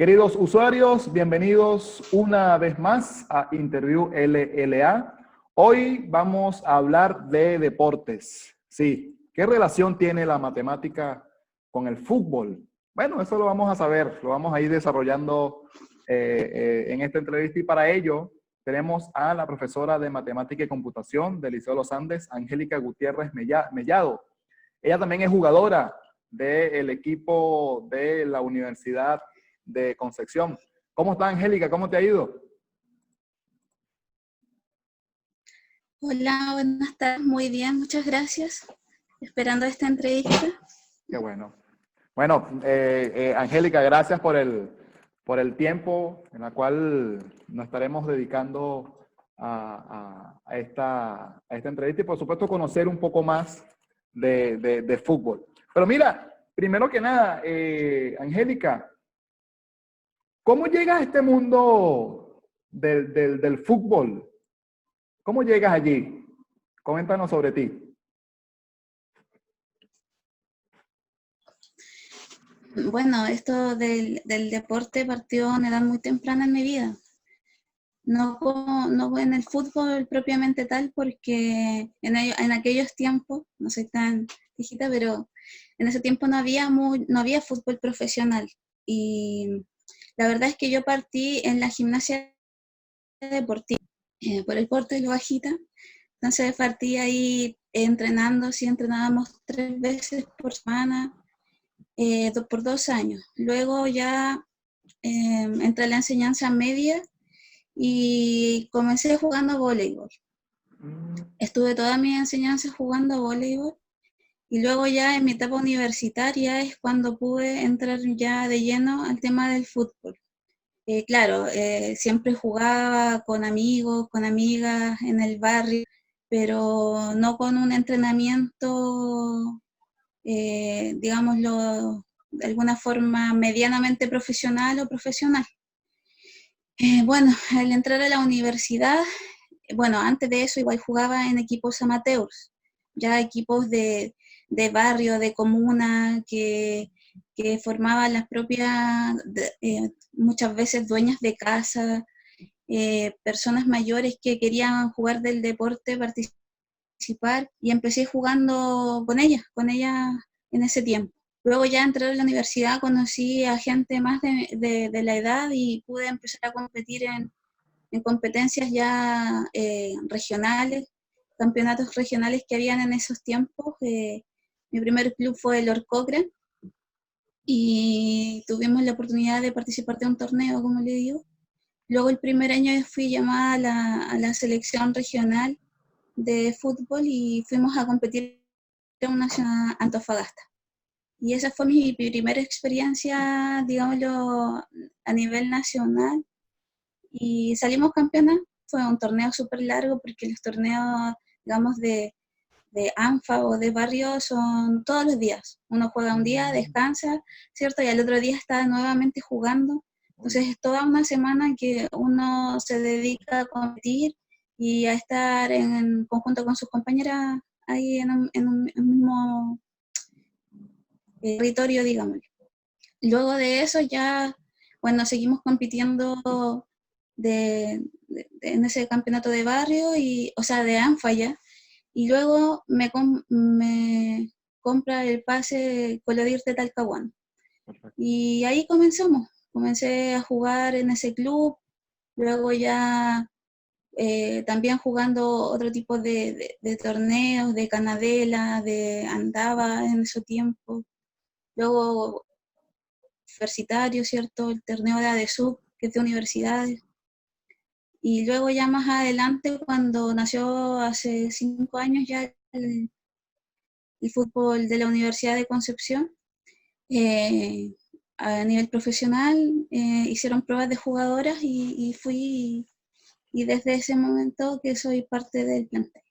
Queridos usuarios, bienvenidos una vez más a Interview LLA. Hoy vamos a hablar de deportes. Sí, ¿qué relación tiene la matemática con el fútbol? Bueno, eso lo vamos a saber, lo vamos a ir desarrollando en esta entrevista y para ello tenemos a la profesora de Matemática y Computación del Liceo Los Andes, Angélica Gutiérrez Mellado. Ella también es jugadora del equipo de la Universidad de Concepción. ¿Cómo está, Angélica? ¿Cómo te ha ido? Hola, buenas tardes. Muy bien, muchas gracias. Esperando esta entrevista. Qué bueno. Bueno, Angélica, gracias por el tiempo en el cual nos estaremos dedicando a esta entrevista y, por supuesto, conocer un poco más de fútbol. Pero mira, primero que nada, Angélica, ¿cómo llegas a este mundo del fútbol? ¿Cómo llegas allí? Coméntanos sobre ti. Bueno, esto del deporte partió a una edad muy temprana en mi vida. No en el fútbol propiamente tal, porque en aquellos tiempos, no soy tan viejita, pero en ese tiempo no había fútbol profesional. Y la verdad es que yo partí en la gimnasia deportiva, por el porte de lo bajita. Entonces partí ahí entrenando, sí entrenábamos 3 veces por semana, por 2 años. Luego ya entré a la enseñanza media y comencé jugando voleibol. Estuve toda mi enseñanza jugando voleibol y luego ya en mi etapa universitaria es cuando pude entrar ya de lleno al tema del fútbol. Claro, siempre jugaba con amigos, con amigas en el barrio, pero no con un entrenamiento, digámoslo, de alguna forma medianamente profesional o profesional. Bueno, al entrar a la universidad, bueno, antes de eso igual jugaba en equipos amateurs, ya equipos de barrio, de comuna, que formaban las propias, muchas veces dueñas de casa, personas mayores que querían jugar del deporte, participar, y empecé jugando con ellas en ese tiempo. Luego ya entré a la universidad, conocí a gente más de la edad y pude empezar a competir en competencias ya regionales, campeonatos regionales que habían en esos tiempos. Mi primer club fue el Orcocra y tuvimos la oportunidad de participar de un torneo, como le digo. Luego el primer año fui llamada a la selección regional de fútbol y fuimos a competir en una ciudad, Antofagasta. Y esa fue mi primera experiencia, digámoslo, a nivel nacional. Y salimos campeonas. Fue un torneo súper largo porque los torneos, digamos, de ANFA o de barrio son todos los días. Uno juega un día, descansa, ¿cierto? Y al otro día está nuevamente jugando. Entonces es toda una semana que uno se dedica a competir y a estar en conjunto con sus compañeras ahí en un mismo territorio, digamos. Luego de eso ya, bueno, seguimos compitiendo en ese campeonato de barrio, o sea, de ANFA ya, y luego me compra el pase Colodir de Talcahuano. Y ahí comencé a jugar en ese club, luego ya también jugando otro tipo de torneos, de Canadela, de Andaba en ese tiempo, luego universitario, ¿cierto? El torneo de ADESUB, que es de universidades. Y luego ya más adelante, cuando nació hace 5 años ya el fútbol de la Universidad de Concepción, a nivel profesional, hicieron pruebas de jugadoras y fui, y desde ese momento que soy parte del plantel.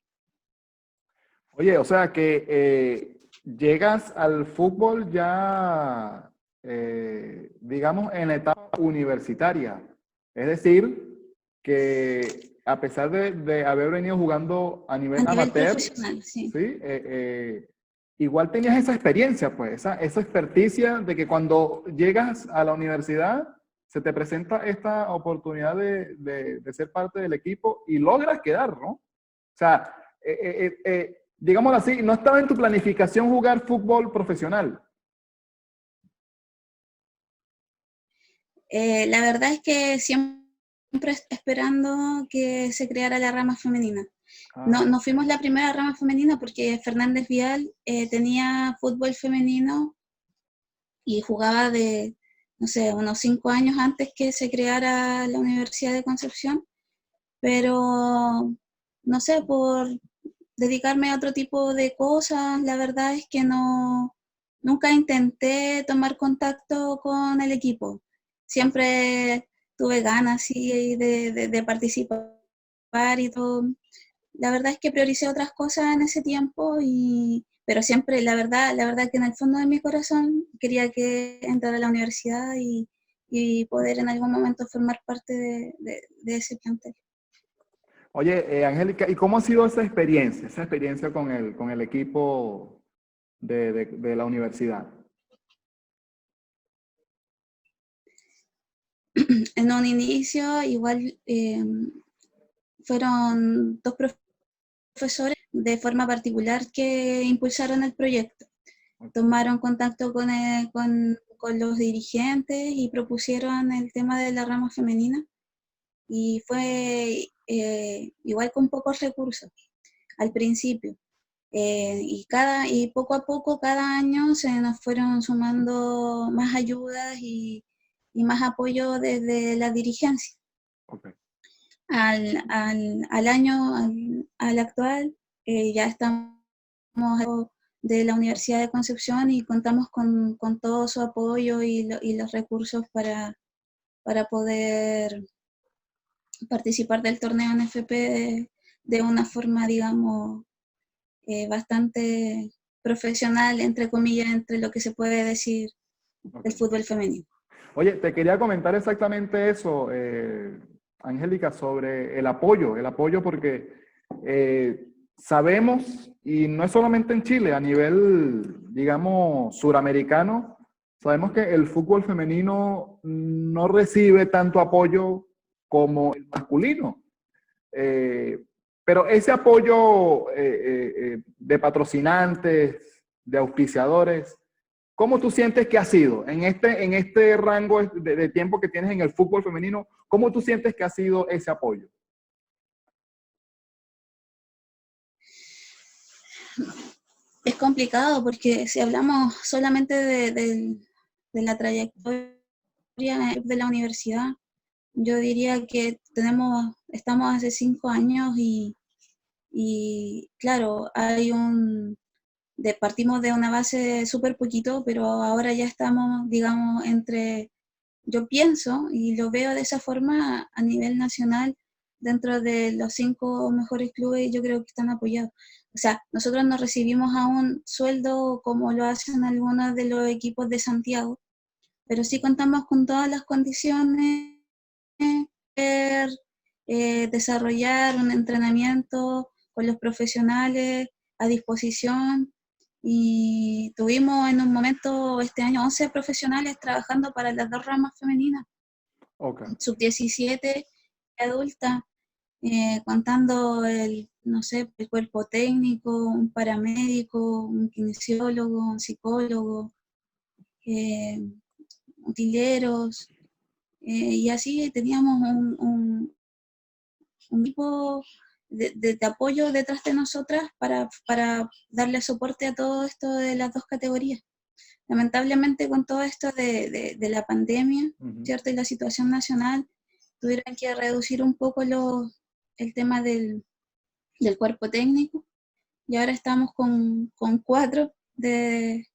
Oye, o sea que llegas al fútbol ya, digamos, en la etapa universitaria. Es decir, que a pesar de haber venido jugando a nivel A nivel amateur, profesional, sí. ¿sí? Igual tenías esa experiencia, pues, esa experticia de que cuando llegas a la universidad se te presenta esta oportunidad de ser parte del equipo y logras quedar, ¿no? O sea, digámoslo así, no estaba en tu planificación jugar fútbol profesional. La verdad es que siempre esperando que se creara la rama femenina. No, no fuimos la primera rama femenina porque Fernández Vial tenía fútbol femenino y jugaba de, no sé, unos 5 años antes que se creara la Universidad de Concepción, pero no sé, por dedicarme a otro tipo de cosas, la verdad es que no, nunca intenté tomar contacto con el equipo. Siempre tuve ganas sí, de participar y todo. La verdad es que prioricé otras cosas en ese tiempo, pero siempre, la verdad que en el fondo de mi corazón quería que entrara a la universidad y poder en algún momento formar parte de ese plantel. Oye, Angélica, ¿y cómo ha sido esa experiencia con el equipo de la universidad? En un inicio igual fueron dos profesores de forma particular que impulsaron el proyecto. Tomaron contacto con los dirigentes y propusieron el tema de la rama femenina y fue igual con pocos recursos al principio. Y poco a poco, cada año se nos fueron sumando más ayudas y más apoyo desde la dirigencia. Okay. Al año, al actual, ya estamos de la Universidad de Concepción y contamos con todo su apoyo y los recursos para poder participar del torneo NFP de una forma, digamos, bastante profesional, entre comillas, entre lo que se puede decir del fútbol femenino. Oye, te quería comentar exactamente eso, Angélica, sobre el apoyo porque sabemos, y no es solamente en Chile, a nivel, digamos, suramericano, sabemos que el fútbol femenino no recibe tanto apoyo como el masculino. Eh, pero ese apoyo de patrocinantes, de auspiciadores, ¿cómo tú sientes que ha sido en este rango de tiempo que tienes en el fútbol femenino? ¿Cómo tú sientes que ha sido ese apoyo? Es complicado porque si hablamos solamente de la trayectoria de la universidad, yo diría que estamos hace 5 años y claro, partimos de una base súper poquito, pero ahora ya estamos, digamos, yo pienso y lo veo de esa forma a nivel nacional, dentro de los 5 mejores clubes, yo creo que están apoyados. O sea, nosotros no recibimos aún sueldo como lo hacen algunos de los equipos de Santiago, pero sí contamos con todas las condiciones para desarrollar un entrenamiento con los profesionales a disposición. Y tuvimos en un momento este año 11 profesionales trabajando para las dos ramas femeninas, Okay. sub-17 y adulta, contando no sé, el cuerpo técnico, un paramédico, un kinesiólogo, un psicólogo, eh, utileros, y así teníamos un equipo de apoyo detrás de nosotras para darle soporte a todo esto de las dos categorías. Lamentablemente con todo esto de la pandemia, ¿cierto? Y la situación nacional, tuvieron que reducir un poco el tema del cuerpo técnico y ahora estamos con 4 de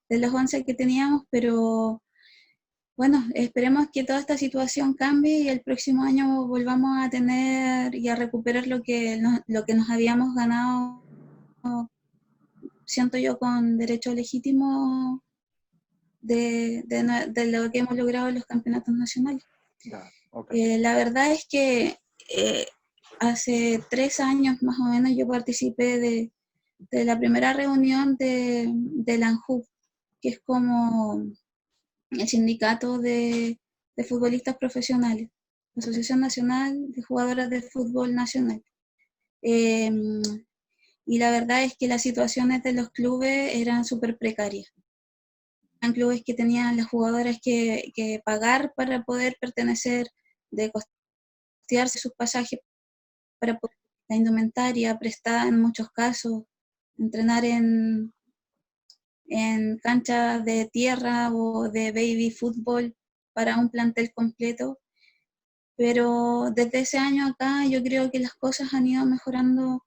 los 11 que teníamos, pero bueno, esperemos que toda esta situación cambie y el próximo año volvamos a tener y a recuperar lo que nos habíamos ganado, siento yo, con derecho legítimo de lo que hemos logrado en los campeonatos nacionales. Yeah, okay. La verdad es que hace 3 años más o menos yo participé de la primera reunión de la ANJUB, que es como el sindicato de de futbolistas profesionales, Asociación Nacional de Jugadoras de Fútbol Nacional. Y la verdad es que las situaciones de los clubes eran súper precarias. Eran clubes que tenían las jugadoras que pagar para poder pertenecer, de costearse sus pasajes, para poder la indumentaria prestada en muchos casos, entrenar en canchas de tierra o de baby fútbol para un plantel completo. Pero desde ese año acá yo creo que las cosas han ido mejorando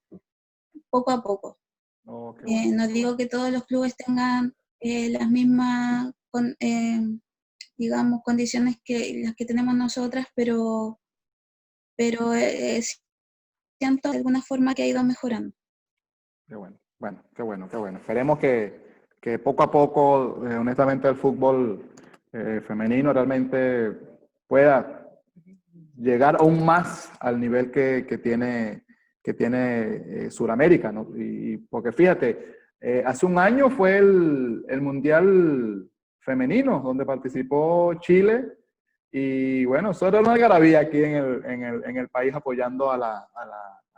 poco a poco. Oh, qué bueno. No digo que todos los clubes tengan las mismas, digamos, condiciones que las que tenemos nosotras, pero siento de alguna forma que ha ido mejorando. Qué bueno, bueno, qué bueno, qué bueno. Esperemos que poco a poco, honestamente, el fútbol femenino realmente pueda llegar aún más al nivel que tiene Sudamérica, ¿no? Y porque fíjate, hace un año fue el Mundial Femenino, donde participó Chile, y bueno, eso era una algarabía aquí en el país apoyando a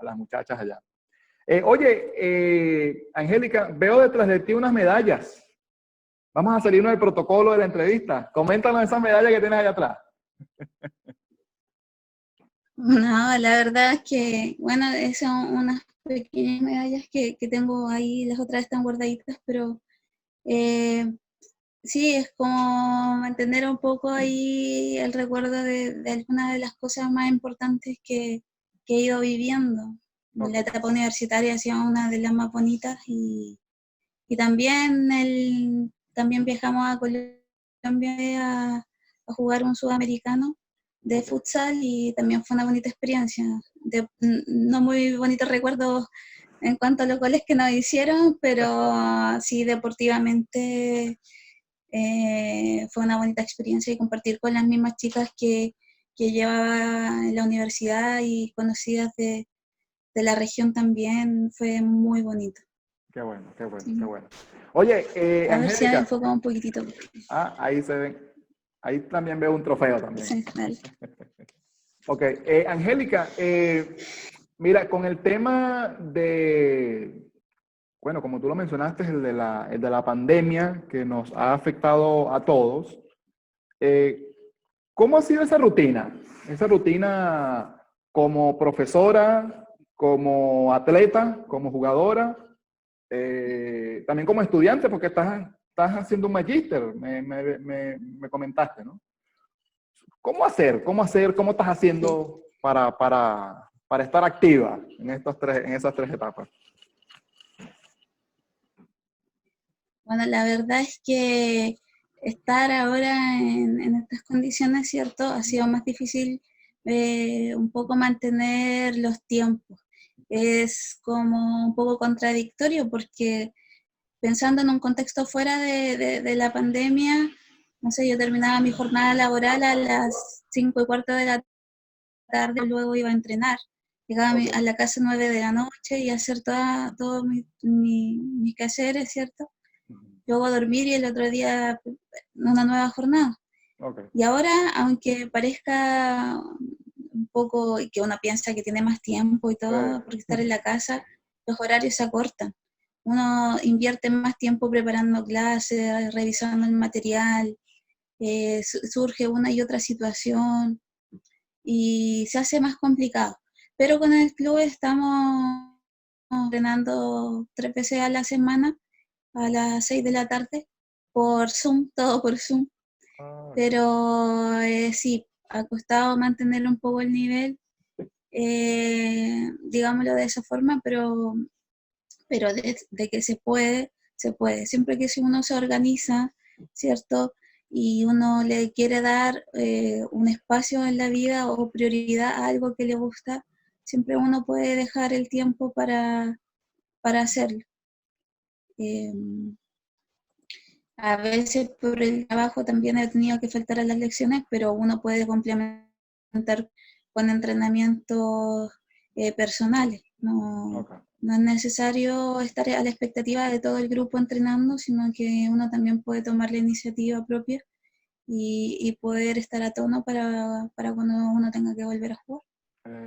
las muchachas allá. Oye, Angélica, veo detrás de ti unas medallas. Vamos a salirnos del protocolo de la entrevista. Coméntanos esa medalla que tienes allá atrás. No, la verdad es que, bueno, son unas pequeñas medallas que tengo ahí, las otras están guardaditas, pero eh, sí, es como mantener un poco ahí el recuerdo de algunas de las cosas más importantes que he ido viviendo. La Okay. etapa universitaria ha sido una de las más bonitas y también, también viajamos a Colombia a jugar un sudamericano de Okay. futsal y también fue una bonita experiencia. No muy bonitos recuerdos en cuanto a los goles que nos hicieron, pero sí deportivamente fue una bonita experiencia y compartir con las mismas chicas que llevaba en la universidad y conocidas de la región también fue muy bonito. Qué bueno, qué bueno, qué Sí. bueno. Oye, A ver si me Angélica. enfoca un poquitito. Ah, ahí se ven. Ahí también veo un trofeo también. Sí, dale. Ok, Angélica, mira, con el tema de, bueno, como tú lo mencionaste, el de la pandemia que nos ha afectado a todos, eh, ¿cómo ha sido esa rutina? Esa rutina como profesora, como atleta, como jugadora, también como estudiante, porque estás haciendo un magíster, me comentaste, ¿no? ¿Cómo hacer? ¿Cómo hacer? ¿Cómo estás Sí. haciendo para estar activa en esas tres etapas? Bueno, la verdad es que estar ahora en estas condiciones, ¿cierto? Ha sido más difícil un poco mantener los tiempos. Es como un poco contradictorio porque pensando en un contexto fuera de la pandemia, no sé, yo terminaba mi jornada laboral a las 5:15 de la tarde, luego iba a entrenar. Llegaba Ok. a la casa 9 de la noche y hacer todos mis quehaceres, ¿cierto? Luego dormir y el otro día una nueva jornada. Ok. Y ahora, aunque parezca un poco que uno piensa que tiene más tiempo y todo, porque estar en la casa, los horarios se acortan. Uno invierte más tiempo preparando clases, revisando el material, surge una y otra situación y se hace más complicado. Pero con el club estamos entrenando 3 veces a la semana a las 6 de la tarde por Zoom, todo por Zoom. Ah, Pero sí, ha costado mantener un poco el nivel, digámoslo de esa forma, pero de que se puede, se puede. Siempre que si uno se organiza, ¿cierto? Y uno le quiere dar un espacio en la vida o prioridad a algo que le gusta, siempre uno puede dejar el tiempo para hacerlo. Eh, a veces por el trabajo también he tenido que faltar a las lecciones, pero uno puede complementar con entrenamientos personales. No, ok. no es necesario estar a la expectativa de todo el grupo entrenando, sino que uno también puede tomar la iniciativa propia y poder estar a tono para cuando uno tenga que volver a jugar.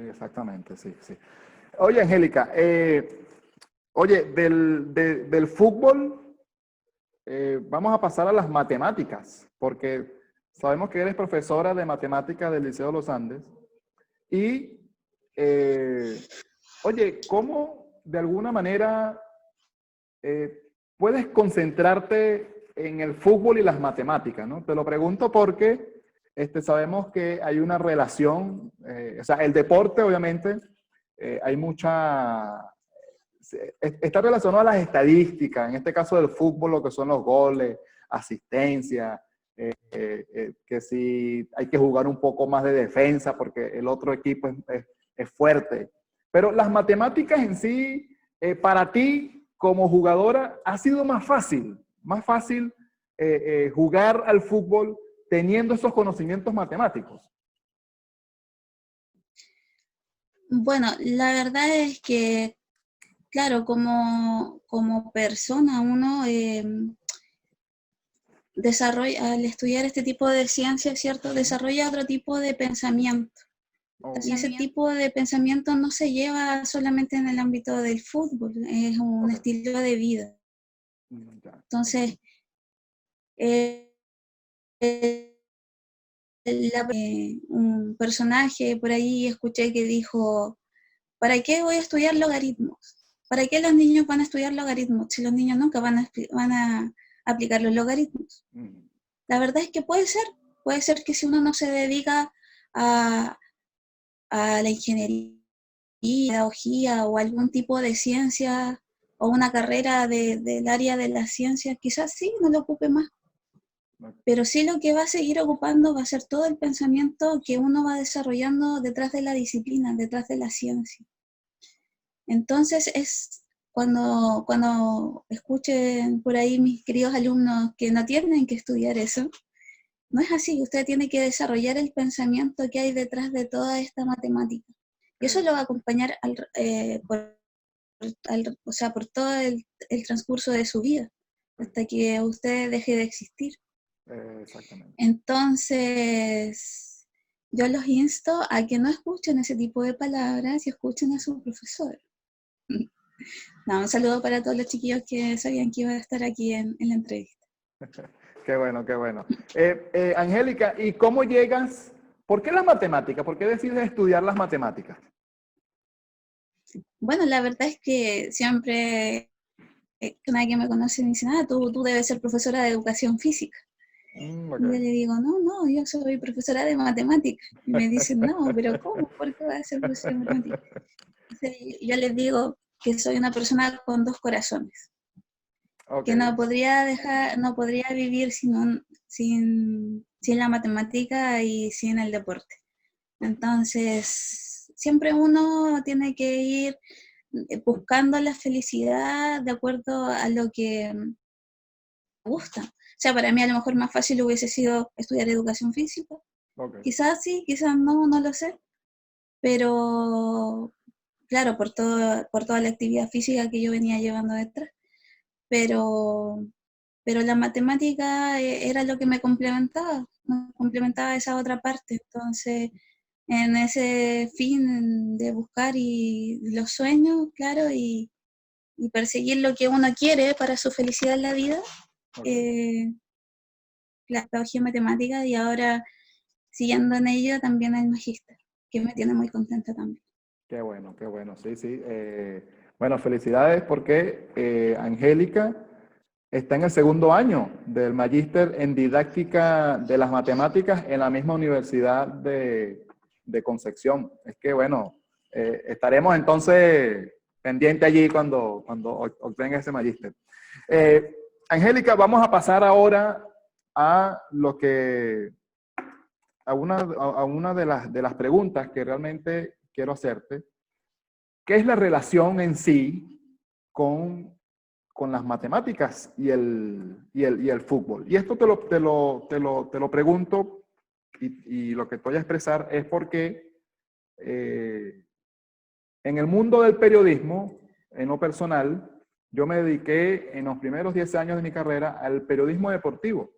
Exactamente, sí, sí. Oye, Angélica, oye, del fútbol vamos a pasar a las matemáticas, porque sabemos que eres profesora de matemáticas del Liceo de los Andes. Y, oye, ¿cómo de alguna manera eh, puedes concentrarte en el fútbol y las matemáticas, ¿no? Te lo pregunto porque sabemos que hay una relación, o sea, el deporte obviamente, hay mucha, está relacionado a las estadísticas, en este caso del fútbol, lo que son los goles, asistencia, que si hay que jugar un poco más de defensa porque el otro equipo es fuerte. Pero las matemáticas en sí, para ti como jugadora, ha sido más fácil jugar al fútbol teniendo esos conocimientos matemáticos. Bueno, la verdad es que, claro, como persona uno desarrolla, al estudiar este tipo de ciencias, ¿cierto? Desarrolla otro tipo de pensamiento. Y ese tipo de pensamiento no se lleva solamente en el ámbito del fútbol, es un estilo de vida. Entonces, eh, un personaje por ahí escuché que dijo, ¿para qué voy a estudiar logaritmos? ¿Para qué los niños van a estudiar logaritmos si los niños nunca van a aplicar los logaritmos? La verdad es que puede ser que si uno no se dedica a, a la ingeniería, pedagogía o algún tipo de ciencia o una carrera del área de las ciencias, quizás sí, no lo ocupe más. Pero sí lo que va a seguir ocupando va a ser todo el pensamiento que uno va desarrollando detrás de la disciplina, detrás de la ciencia. Entonces es cuando escuchen por ahí mis queridos alumnos que no tienen que estudiar eso, no es así, usted tiene que desarrollar el pensamiento que hay detrás de toda esta matemática. Y eso lo va a acompañar o sea, por todo el transcurso de su vida, hasta que usted deje de existir. Exactamente. Entonces, yo los insto a que no escuchen ese tipo de palabras y escuchen a su profesor. No, un saludo para todos los chiquillos que sabían que iba a estar aquí en la entrevista. Qué bueno, qué bueno. Angélica, ¿y cómo llegas? ¿Por qué las matemáticas? ¿Por qué decides estudiar las matemáticas? Bueno, la verdad es que siempre nadie que me conoce me dice, tú debes ser profesora de educación física. Okay. Y yo le digo, no, yo soy profesora de matemáticas. Y me dicen, no, pero ¿cómo? ¿Por qué vas a ser profesora de matemáticas? Entonces, yo les digo que soy una persona con dos corazones, que no podría vivir sin la matemática y sin el deporte. Entonces, siempre uno tiene que ir buscando la felicidad de acuerdo a lo que gusta. O sea, para mí a lo mejor más fácil hubiese sido estudiar educación física. Quizás sí, quizás no lo sé. Pero, claro, por toda la actividad física que yo venía llevando detrás. Pero, pero la matemática era lo que me complementaba esa otra parte. Entonces, en ese fin de buscar y los sueños, claro, y perseguir lo que uno quiere para su felicidad en la vida, la pedagogía matemática y ahora siguiendo en ello también el magíster, que me tiene muy contenta también. Qué bueno, sí, sí. Bueno, felicidades porque Angélica está en el segundo año del magíster en didáctica de las matemáticas en la misma universidad de Concepción. Es que, bueno, estaremos entonces pendientes allí cuando obtenga ese magíster. Angélica, vamos a pasar ahora a lo que a una de las preguntas que realmente quiero hacerte. ¿Qué es la relación en sí con las matemáticas y el fútbol? Y esto te lo pregunto y lo que te voy a expresar es porque en el mundo del periodismo, en lo personal, yo me dediqué en los primeros 10 años de mi carrera al periodismo deportivo.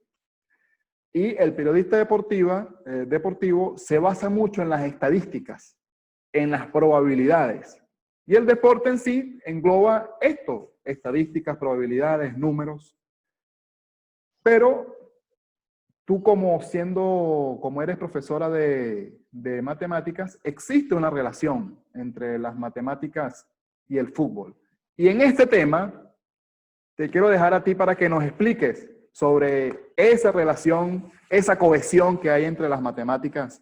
Y el periodista deportivo se basa mucho en las estadísticas, en las probabilidades. Y el deporte en sí engloba esto, estadísticas, probabilidades, números. Pero tú como eres profesora de matemáticas, existe una relación entre las matemáticas y el fútbol. Y en este tema, te quiero dejar a ti para que nos expliques sobre esa relación, esa cohesión que hay entre las matemáticas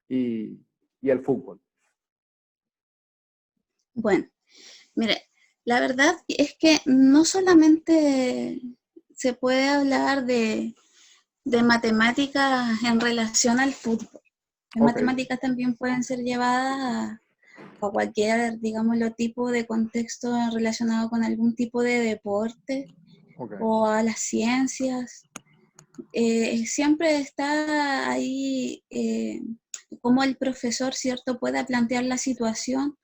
y el fútbol. Bueno, mire, la verdad es que no solamente se puede hablar de matemáticas en relación al fútbol. Las matemáticas también pueden ser llevadas a cualquier, digámoslo, tipo de contexto relacionado con algún tipo de deporte o a las ciencias. Siempre está ahí como el profesor, ¿cierto?, pueda plantear la situación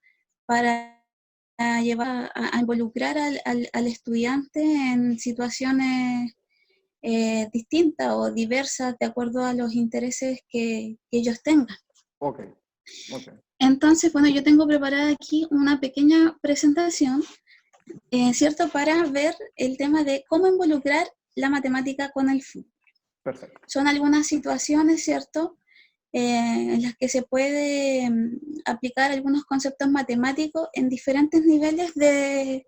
para llevar a involucrar al estudiante en situaciones distintas o diversas de acuerdo a los intereses que ellos tengan. Entonces, bueno, yo tengo preparada aquí una pequeña presentación, ¿cierto?, para ver el tema de cómo involucrar la matemática con el fútbol. Perfecto. Son algunas situaciones, ¿cierto?, en las que se puede aplicar algunos conceptos matemáticos en diferentes niveles de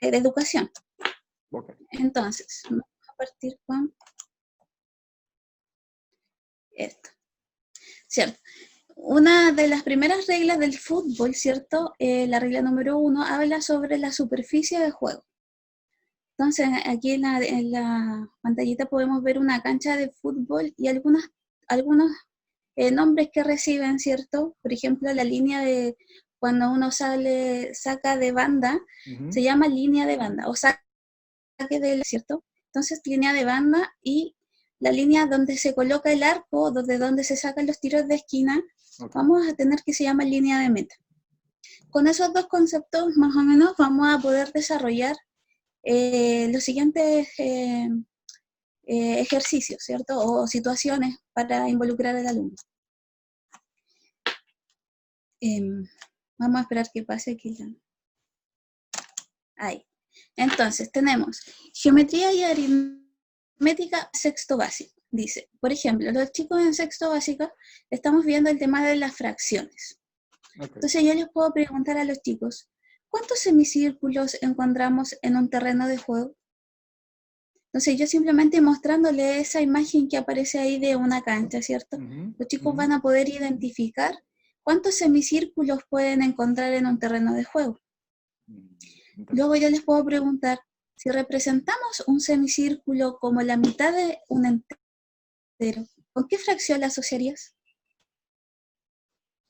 educación. Entonces, vamos a partir con esto, ¿cierto? Una de las primeras reglas del fútbol, ¿cierto? La regla número 1 habla sobre la superficie de juego. Entonces, aquí en la pantallita podemos ver una cancha de fútbol y algunos nombres que reciben, ¿cierto? Por ejemplo, la línea de cuando uno saca de banda, se llama línea de banda, o saque de, ¿cierto? Entonces, línea de banda y la línea donde se coloca el arco, donde se sacan los tiros de esquina, vamos a tener que se llama línea de meta. Con esos dos conceptos, más o menos, vamos a poder desarrollar los siguientes ejercicios, ¿cierto? O situaciones para involucrar al alumno. Vamos a esperar que pase aquí. Ahí. Entonces, tenemos geometría y aritmética sexto básico. Dice, por ejemplo, los chicos en sexto básico estamos viendo el tema de las fracciones. Entonces yo les puedo preguntar a los chicos, ¿cuántos semicírculos encontramos en un terreno de juego? Entonces yo simplemente mostrándole esa imagen que aparece ahí de una cancha, ¿cierto? Los chicos van a poder identificar cuántos semicírculos pueden encontrar en un terreno de juego. Luego yo les puedo preguntar, si representamos un semicírculo como la mitad de un entero, ¿con qué fracción la asociarías?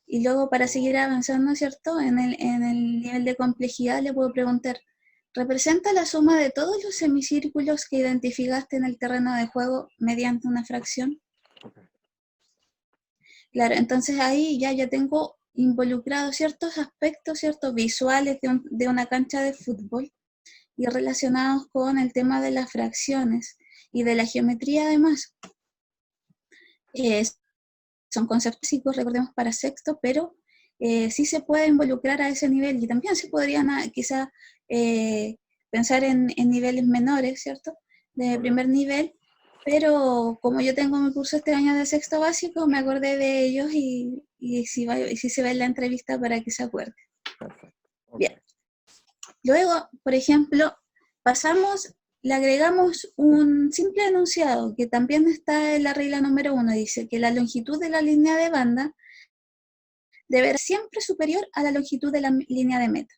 Y luego para seguir avanzando, ¿cierto? En el nivel de complejidad le puedo preguntar, ¿representa la suma de todos los semicírculos que identificaste en el terreno de juego mediante una fracción? Claro, entonces ahí ya tengo involucrados ciertos aspectos, ciertos visuales de una cancha de fútbol y relacionados con el tema de las fracciones y de la geometría además. Son conceptos básicos, recordemos, para sexto, pero sí se puede involucrar a ese nivel y también se podrían quizá pensar en niveles menores, ¿cierto? De primer nivel, pero como yo tengo mi curso este año de sexto básico, me acordé de ellos y si se ve en la entrevista para que se acuerde. Bien. Luego, por ejemplo, le agregamos un simple enunciado que también está en la regla número 1, dice que la longitud de la línea de banda debe ser siempre superior a la longitud de la línea de meta.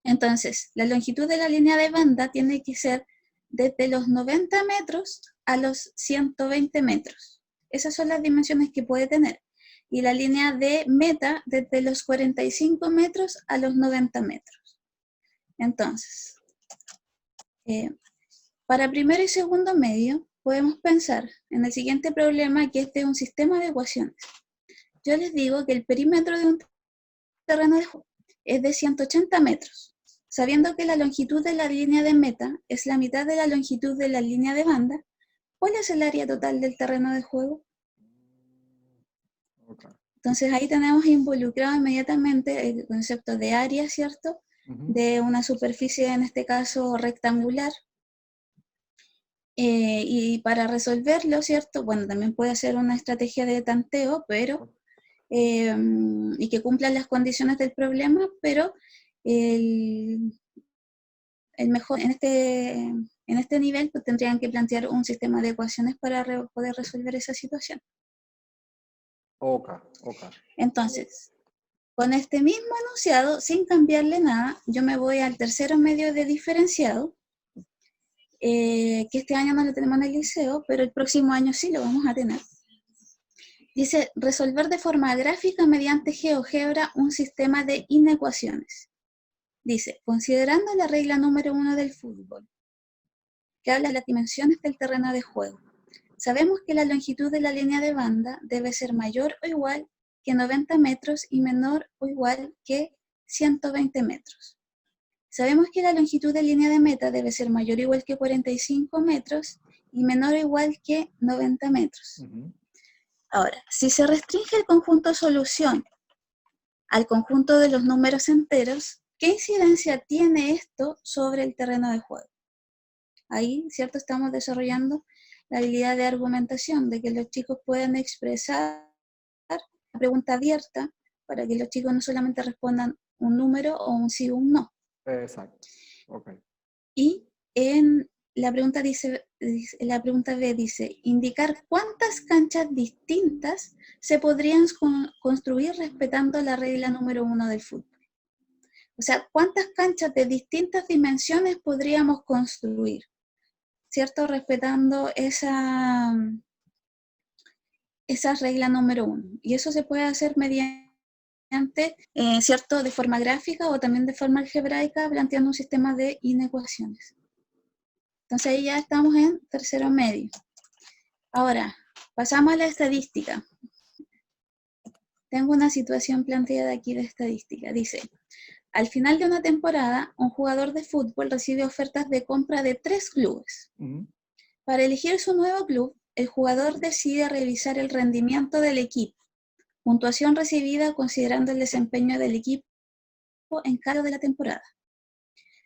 Entonces, la longitud de la línea de banda tiene que ser desde los 90 metros a los 120 metros. Esas son las dimensiones que puede tener. Y la línea de meta desde los 45 metros a los 90 metros. Entonces, para primero y segundo medio, podemos pensar en el siguiente problema, que es de un sistema de ecuaciones. Yo les digo que el perímetro de un terreno de juego es de 180 metros. Sabiendo que la longitud de la línea de meta es la mitad de la longitud de la línea de banda, ¿cuál es el área total del terreno de juego? Okay. Entonces ahí tenemos involucrado inmediatamente el concepto de área, ¿cierto? De una superficie, en este caso rectangular. Y para resolverlo, ¿cierto? Bueno, también puede ser una estrategia de tanteo, pero, y que cumpla las condiciones del problema, pero el mejor, en este nivel pues, tendrían que plantear un sistema de ecuaciones para poder resolver esa situación. Ok. Entonces, con este mismo enunciado, sin cambiarle nada, yo me voy al tercero medio de diferenciado, que este año no lo tenemos en el liceo, pero el próximo año sí lo vamos a tener. Dice, resolver de forma gráfica mediante GeoGebra un sistema de inecuaciones. Dice, considerando la regla número 1 del fútbol, que habla de las dimensiones del terreno de juego, sabemos que la longitud de la línea de banda debe ser mayor o igual que 90 metros y menor o igual que 120 metros. Sabemos que la longitud de línea de meta debe ser mayor o igual que 45 metros y menor o igual que 90 metros. Ahora, si se restringe el conjunto solución al conjunto de los números enteros, ¿qué incidencia tiene esto sobre el terreno de juego? Ahí, ¿cierto? Estamos desarrollando la habilidad de argumentación, de que los chicos puedan expresar la pregunta abierta para que los chicos no solamente respondan un número o un sí o un no. Exacto. Ok. Y en la pregunta B dice, indicar cuántas canchas distintas se podrían construir respetando la regla número 1 del fútbol. O sea, cuántas canchas de distintas dimensiones podríamos construir, ¿cierto? Respetando esa regla número 1. Y eso se puede hacer mediante, ¿cierto? De forma gráfica o también de forma algebraica, planteando un sistema de inecuaciones. Entonces ahí ya estamos en tercero medio. Ahora, pasamos a la estadística. Tengo una situación planteada aquí de estadística. Dice, al final de una temporada, un jugador de fútbol recibe ofertas de compra de 3 clubes. Para elegir su nuevo club, el jugador decide revisar el rendimiento del equipo, puntuación recibida considerando el desempeño del equipo en cada de la temporada.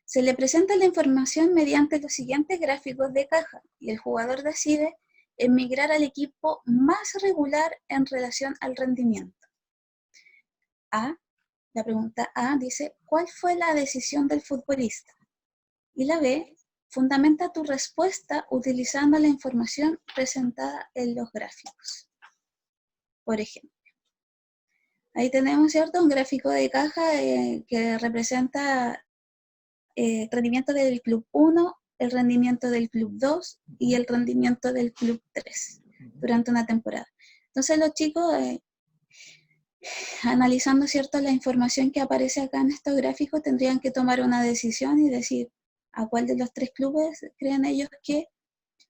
Se le presenta la información mediante los siguientes gráficos de caja y el jugador decide emigrar al equipo más regular en relación al rendimiento. La pregunta A dice, ¿cuál fue la decisión del futbolista? Y la B, fundamenta tu respuesta utilizando la información presentada en los gráficos. Por ejemplo, ahí tenemos, ¿cierto? Un gráfico de caja que representa el rendimiento del club 1, el rendimiento del club 2 y el rendimiento del club 3 durante una temporada. Entonces los chicos, analizando, ¿cierto?, la información que aparece acá en estos gráficos, tendrían que tomar una decisión y decir a cuál de los 3 clubes creen ellos que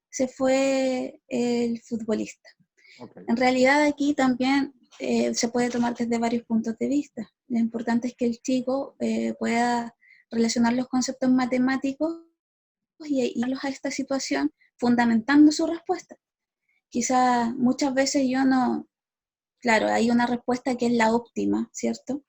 se fue el futbolista. Okay. En realidad aquí también se puede tomar desde varios puntos de vista. Lo importante es que el chico pueda relacionar los conceptos matemáticos y irlos a esta situación fundamentando su respuesta. Quizá muchas veces claro, hay una respuesta que es la óptima, ¿cierto?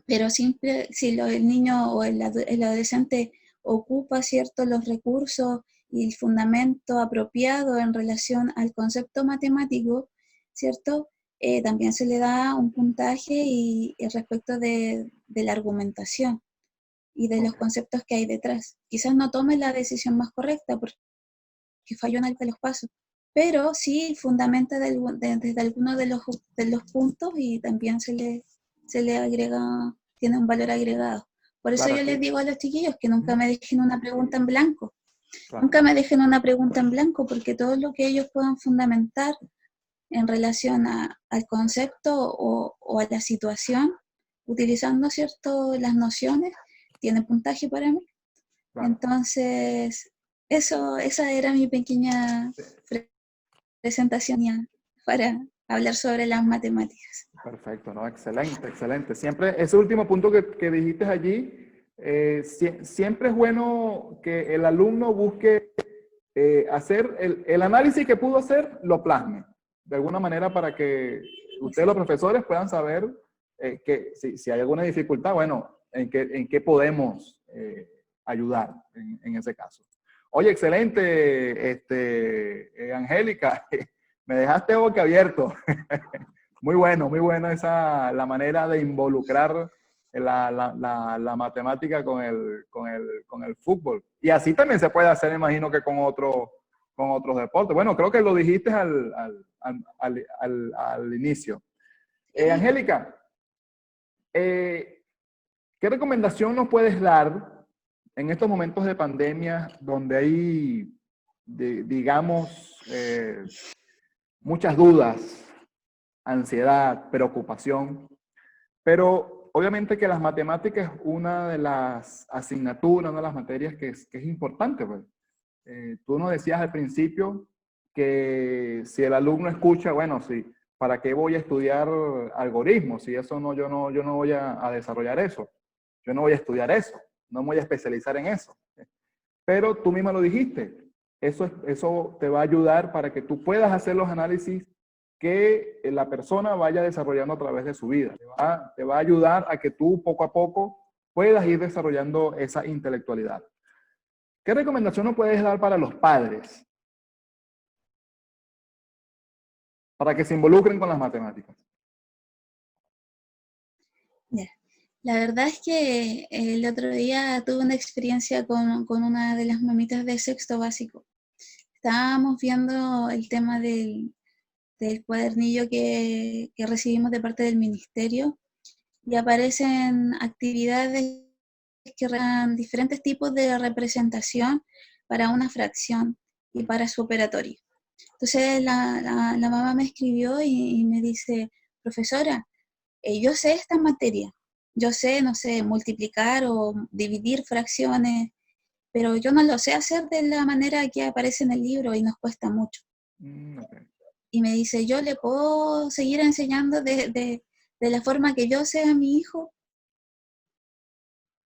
Pero siempre, si el niño o el adolescente ocupa, ¿cierto?, los recursos y el fundamento apropiado en relación al concepto matemático, ¿cierto? También se le da un puntaje y respecto de la argumentación y de los conceptos que hay detrás. Quizás no tome la decisión más correcta porque falló en de los pasos, pero sí fundamenta desde alguno de los puntos y también se le agrega, tiene un valor agregado. Por eso yo les digo a los chiquillos que nunca me dejen una pregunta en blanco. Nunca me dejen una pregunta en blanco porque todo lo que ellos puedan fundamentar en relación al concepto o a la situación, utilizando, ¿cierto?, las nociones, tiene puntaje para mí. Entonces, esa era mi pequeña presentación para hablar sobre las matemáticas. Perfecto, ¿no? Excelente, excelente. Siempre, ese último punto que dijiste allí, siempre es bueno que el alumno busque hacer el análisis que pudo hacer, lo plasme. De alguna manera para que ustedes los profesores puedan saber que si hay alguna dificultad, bueno, en qué podemos ayudar en ese caso. Oye, excelente, Angélica, me dejaste boquiabierto. Muy buena la manera de involucrar la matemática con el fútbol. Y así también se puede hacer, imagino que con otros deportes. Bueno, creo que lo dijiste al inicio. Angélica, ¿qué recomendación nos puedes dar en estos momentos de pandemia donde hay, digamos, muchas dudas, ansiedad, preocupación? Pero obviamente que las matemáticas es una de las asignaturas, una de las materias que es importante. Pues. Tú nos decías al principio que si el alumno escucha, bueno, sí, ¿para qué voy a estudiar algoritmos? Si eso no, yo no voy a desarrollar eso. Yo no voy a estudiar eso. No me voy a especializar en eso. Pero tú misma lo dijiste. Eso te va a ayudar para que tú puedas hacer los análisis que la persona vaya desarrollando a través de su vida. Te va a ayudar a que tú poco a poco puedas ir desarrollando esa intelectualidad. ¿Qué recomendación nos puedes dar para los padres? Para que se involucren con las matemáticas. Yeah. La verdad es que el otro día tuve una experiencia con una de las mamitas de sexto básico. Estábamos viendo el tema del cuadernillo que recibimos de parte del ministerio y aparecen actividades que dan diferentes tipos de representación para una fracción y para su operatorio. Entonces la mamá me escribió y me dice, profesora, yo sé esta materia, yo sé, no sé, multiplicar o dividir fracciones, pero yo no lo sé hacer de la manera que aparece en el libro y nos cuesta mucho. Okay. Y me dice, yo le puedo seguir enseñando de la forma que yo sé a mi hijo.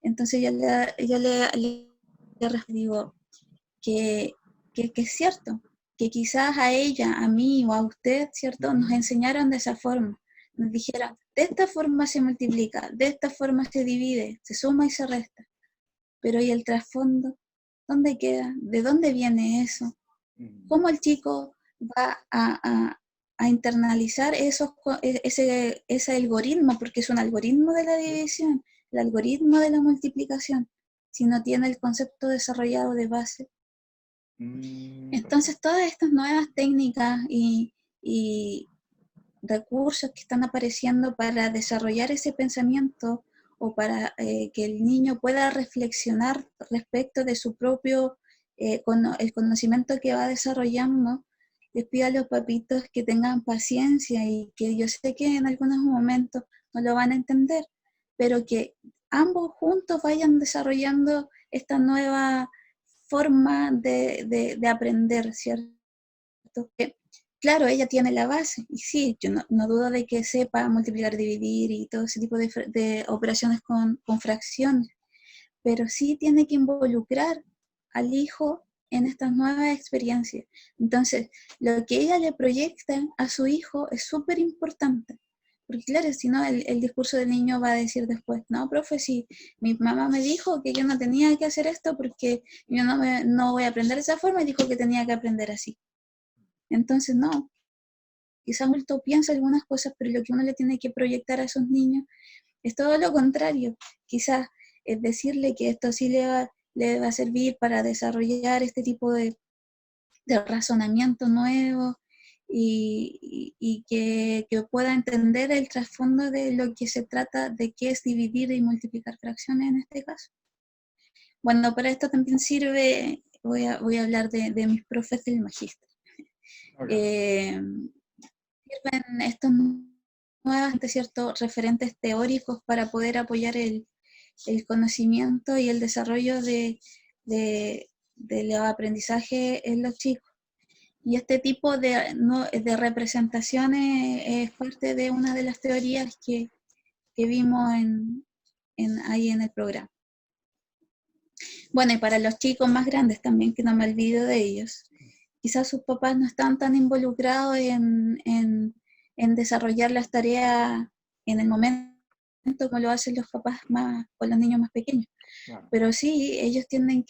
Entonces yo le digo que es cierto, que quizás a ella, a mí o a usted, ¿cierto? Nos enseñaron de esa forma. Nos dijeron, de esta forma se multiplica, de esta forma se divide, se suma y se resta. Pero ¿y el trasfondo? ¿Dónde queda? ¿De dónde viene eso? ¿Cómo el chico va a internalizar ese algoritmo? Porque es un algoritmo de la división, el algoritmo de la multiplicación, si no tiene el concepto desarrollado de base. Entonces, todas estas nuevas técnicas y recursos que están apareciendo para desarrollar ese pensamiento o para que el niño pueda reflexionar respecto de su propio, el conocimiento que va desarrollando, les pido a los papitos que tengan paciencia y que yo sé que en algunos momentos no lo van a entender, pero que ambos juntos vayan desarrollando esta nueva forma de aprender, ¿cierto? Que, claro, ella tiene la base, y sí, yo no dudo de que sepa multiplicar, dividir y todo ese tipo de operaciones con fracciones, pero sí tiene que involucrar al hijo en estas nuevas experiencias. Entonces, lo que ella le proyecta a su hijo es súper importante. Porque claro, si no, el discurso del niño va a decir después, no, profe, si mi mamá me dijo que yo no tenía que hacer esto porque yo no voy a aprender de esa forma y dijo que tenía que aprender así. Entonces, no, quizás adulto piensa algunas cosas, pero lo que uno le tiene que proyectar a esos niños es todo lo contrario. Quizás es decirle que esto sí le va a servir para desarrollar este tipo de razonamiento nuevo y que pueda entender el trasfondo de lo que se trata, de qué es dividir y multiplicar fracciones en este caso. Bueno, para esto también sirve, voy a hablar de mis profes del magíster. Okay. Sirven estos nuevos, ¿cierto?, referentes teóricos para poder apoyar el conocimiento y el desarrollo de los aprendizajes en los chicos. Y este tipo de representaciones es parte de una de las teorías que vimos ahí en el programa. Bueno, y para los chicos más grandes también, que no me olvido de ellos, quizás sus papás no están tan involucrados en desarrollar las tareas en el momento como lo hacen los papás más con los niños más pequeños. Claro. Pero sí, ellos tienen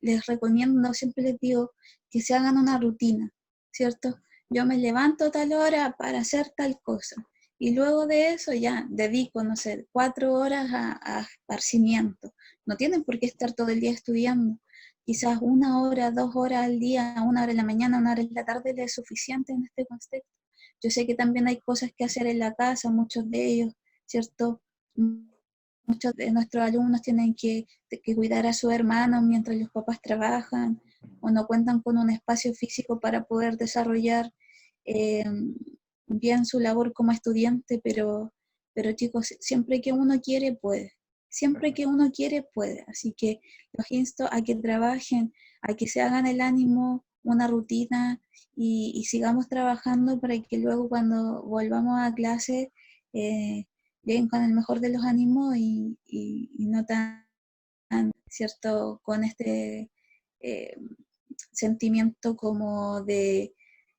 les recomiendo, siempre les digo, que se hagan una rutina, ¿cierto? Yo me levanto a tal hora para hacer tal cosa. Y luego de eso ya dedico, no sé, 4 horas a esparcimiento. No tienen por qué estar todo el día estudiando. Quizás 1 hora, 2 horas al día, 1 hora en la mañana, 1 hora en la tarde les es suficiente en este contexto. Yo sé que también hay cosas que hacer en la casa, muchos de ellos, ¿cierto? Muchos de nuestros alumnos tienen que cuidar a sus hermanos mientras los papás trabajan o no cuentan con un espacio físico para poder desarrollar eh, bien su labor como estudiante, pero chicos, siempre que uno quiere, puede. Siempre que uno quiere, puede. Así que los insto a que trabajen, a que se hagan el ánimo, una rutina y sigamos trabajando para que luego cuando volvamos a clase lleguen con el mejor de los ánimos y no tan, ¿cierto?, con este eh, sentimiento como de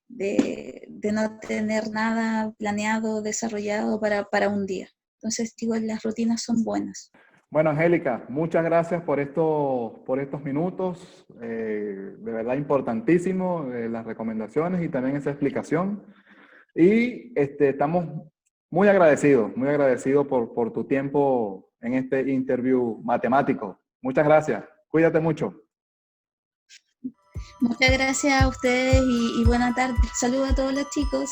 no tener nada planeado, desarrollado para un día. Entonces, digo, las rutinas son buenas. Bueno, Angélica, muchas gracias por estos minutos. De verdad importantísimo las recomendaciones y también esa explicación. Y estamos muy agradecidos por tu tiempo en este interview matemático. Muchas gracias. Cuídate mucho. Muchas gracias a ustedes y buena tarde. Saludos a todos los chicos.